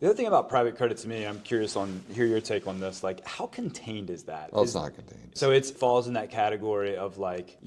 The other thing about private credit to me, I'm curious on hear your take on this. Like, how contained is that? Oh, it's not contained. So it falls in that category of like,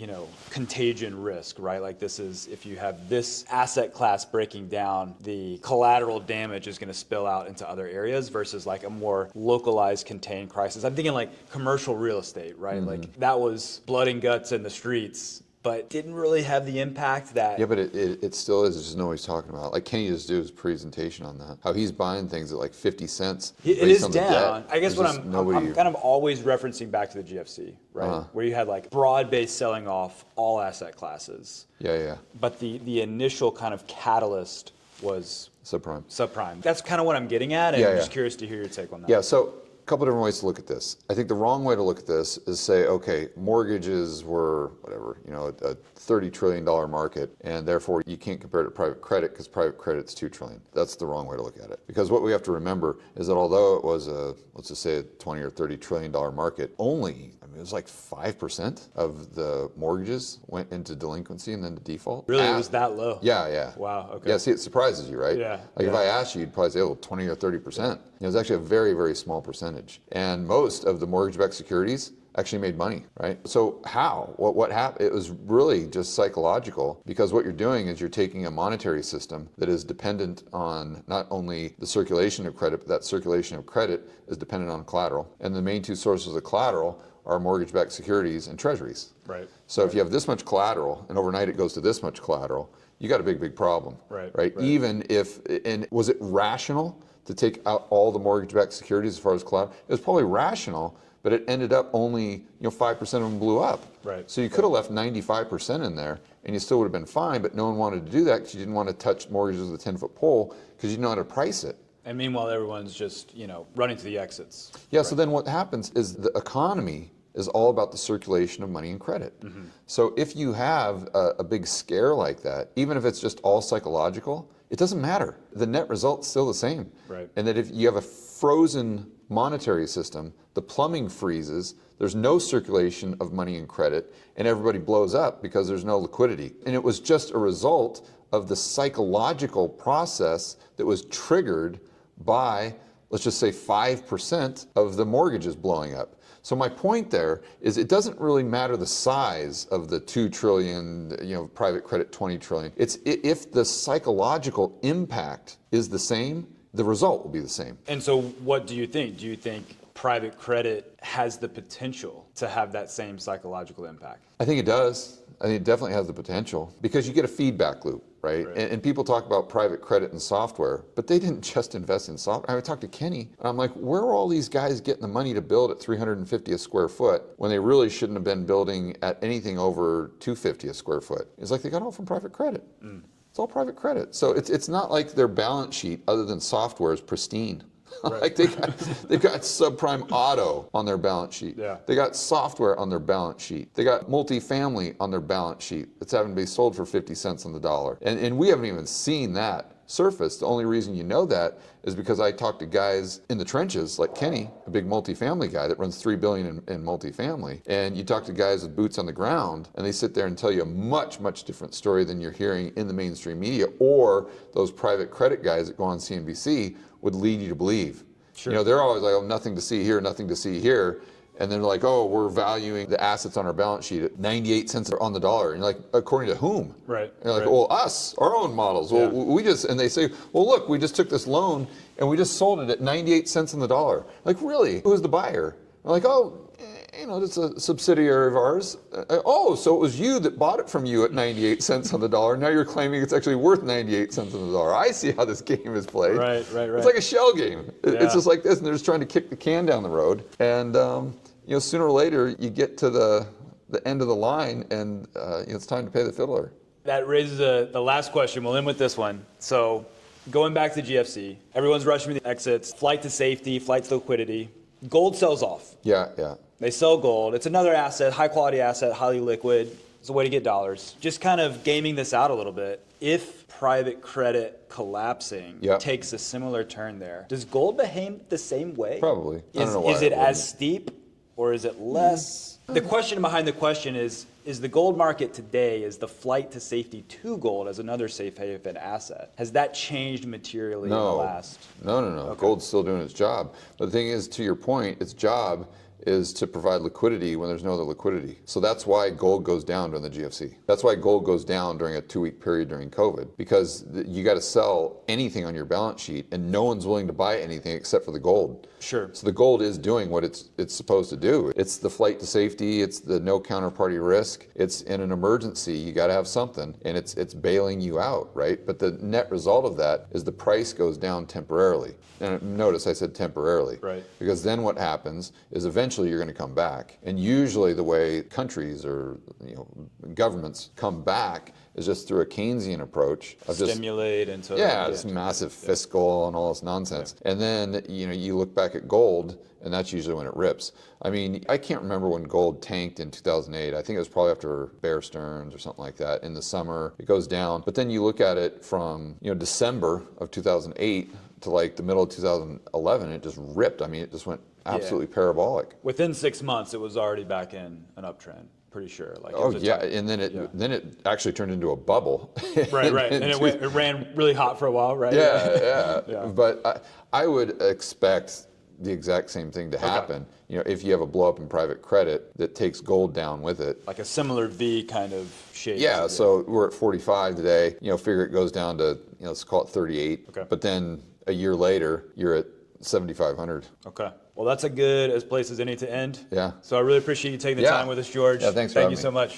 contagion risk, right? Like this is if you have this asset class breaking down, the collateral damage is going to spill out into other areas versus like a more localized contained crisis. I'm thinking like commercial real estate, right? Like that was blood and guts in the streets, but didn't really have the impact that. Yeah, but it still is. It's just know what he's talking about. Like Kenny just did his presentation on that. How he's buying things at like 50 cents. It based is on the down. debt. I guess There's what just I'm kind of always referencing back to the GFC, right? Where you had like broad-based selling off all asset classes. Yeah. But the initial kind of catalyst was Subprime. That's kind of what I'm getting at, and Yeah, I'm just yeah. curious to hear your take on that. Yeah, so a couple different ways to look at this. I think the wrong way to look at this is say, okay, mortgages were whatever, a $30 trillion market, and therefore you can't compare it to private credit because private credit's $2 trillion. That's the wrong way to look at it. Because what we have to remember is that although it was let's just say a 20 or $30 trillion market, it was like 5% of the mortgages went into delinquency and then to default. Really, it was that low? Yeah. Wow, okay. Yeah, see, it surprises you, right? Yeah. If I asked you, you'd probably say, 20 or 30%. It was actually a very, very small percentage. And most of the mortgage-backed securities actually made money, right? So how? What happened? It was really just psychological, because what you're doing is you're taking a monetary system that is dependent on not only the circulation of credit, but that circulation of credit is dependent on collateral. And the main two sources of collateral are mortgage-backed securities and treasuries. Right. So if you have this much collateral and overnight it goes to this much collateral, you got a big problem. Right. Even if, and was it rational to take out all the mortgage-backed securities as far as collateral? It was probably rational, but it ended up only 5% of them blew up. Right. So you could have left 95% in there and you still would have been fine, but no one wanted to do that because you didn't want to touch mortgages with a 10-foot pole because you didn't know how to price it. And meanwhile, everyone's just, running to the exits. Yeah, right. So then what happens is the economy is all about the circulation of money and credit. So if you have a big scare like that, even if it's just all psychological, it doesn't matter. The net result's still the same. Right. And that if you have a frozen monetary system, the plumbing freezes, there's no circulation of money and credit, and everybody blows up because there's no liquidity. And it was just a result of the psychological process that was triggered by, let's just say 5% of the mortgages blowing up. So my point there is it doesn't really matter the size of the 2 trillion, private credit 20 trillion. It's if the psychological impact is the same, the result will be the same. And so what do you think? Do you think private credit has the potential to have that same psychological impact? I think it does. I think it definitely has the potential because you get a feedback loop, right? And people talk about private credit and software, but they didn't just invest in software. I talked to Kenny, and I'm like, where are all these guys getting the money to build at $350 a square foot when they really shouldn't have been building at anything over $250 a square foot? It's like they got it all from private credit. It's all private credit. So it's not like their balance sheet, other than software, is pristine. Right. Like they've got subprime auto on their balance sheet. Yeah. They got software on their balance sheet. They got multifamily on their balance sheet that's having to be sold for 50 cents on the dollar. And we haven't even seen that surface. The only reason you know that is because I talk to guys in the trenches like Kenny, a big multifamily guy that runs $3 billion in multifamily. And you talk to guys with boots on the ground and they sit there and tell you a much, much different story than you're hearing in the mainstream media, or those private credit guys that go on CNBC would lead you to believe. Sure. They're always like, nothing to see here, nothing to see here. And then they're like, we're valuing the assets on our balance sheet at 98 cents on the dollar. And you're like, according to whom? Right. And you're like, us, our own models. Yeah. Well, and they say, well, look, we just took this loan and we just sold it at 98 cents on the dollar. Like, really? Who's the buyer? We're like, it's a subsidiary of ours. So it was you that bought it from you at 98 cents on the dollar. Now you're claiming it's actually worth 98 cents on the dollar. I see how this game is played. Right. It's like a shell game. It's just like this, and they're just trying to kick the can down the road. And sooner or later you get to the end of the line, and it's time to pay the fiddler. That raises the last question. We'll end with this one. So going back to GFC, everyone's rushing to the exits, flight to safety, flight to liquidity. Gold sells off. Yeah. They sell gold. It's another asset, high quality asset, highly liquid. It's a way to get dollars. Just kind of gaming this out a little bit. If private credit collapsing takes a similar turn there, does gold behave the same way? Probably. I don't know why is it as steep or is it less? The question behind the question is the gold market today, is the flight to safety to gold as another safe haven asset, has that changed materially in the last? No. Okay. Gold's still doing its job. But the thing is, to your point, its job is to provide liquidity when there's no other liquidity. So that's why gold goes down during the GFC. That's why gold goes down during a 2-week period during COVID, because you got to sell anything on your balance sheet and no one's willing to buy anything except for the gold. Sure. So the gold is doing what it's supposed to do. It's the flight to safety, it's the no counterparty risk. It's in an emergency, you got to have something, and it's bailing you out, right? But the net result of that is the price goes down temporarily. And notice I said temporarily. Right. Because then what happens is eventually you're going to come back. And usually the way countries or governments come back is just through a Keynesian approach of Stimulate into just massive fiscal and all this nonsense. And then you look back at gold, and that's usually when it rips. I mean, I can't remember when gold tanked in 2008. I think it was probably after Bear Stearns or something like that. In the summer, it goes down. But then you look at it from December of 2008 to like the middle of 2011, it just ripped. I mean, it just went absolutely parabolic. Within 6 months, it was already back in an uptrend. Pretty sure. Like, and then it actually turned into a bubble. Right. And it ran really hot for a while, right? Yeah. But I would expect the exact same thing to happen. If you have a blow up in private credit that takes gold down with it. Like a similar V kind of shape. Yeah. So we're at 45 today. Figure it goes down to let's call it 38. Okay. But then a year later, you're at 7,500. Okay. Well, that's a good as place as any to end. Yeah. So I really appreciate you taking the time with us, George. Yeah, thanks for Thank having you me. so much.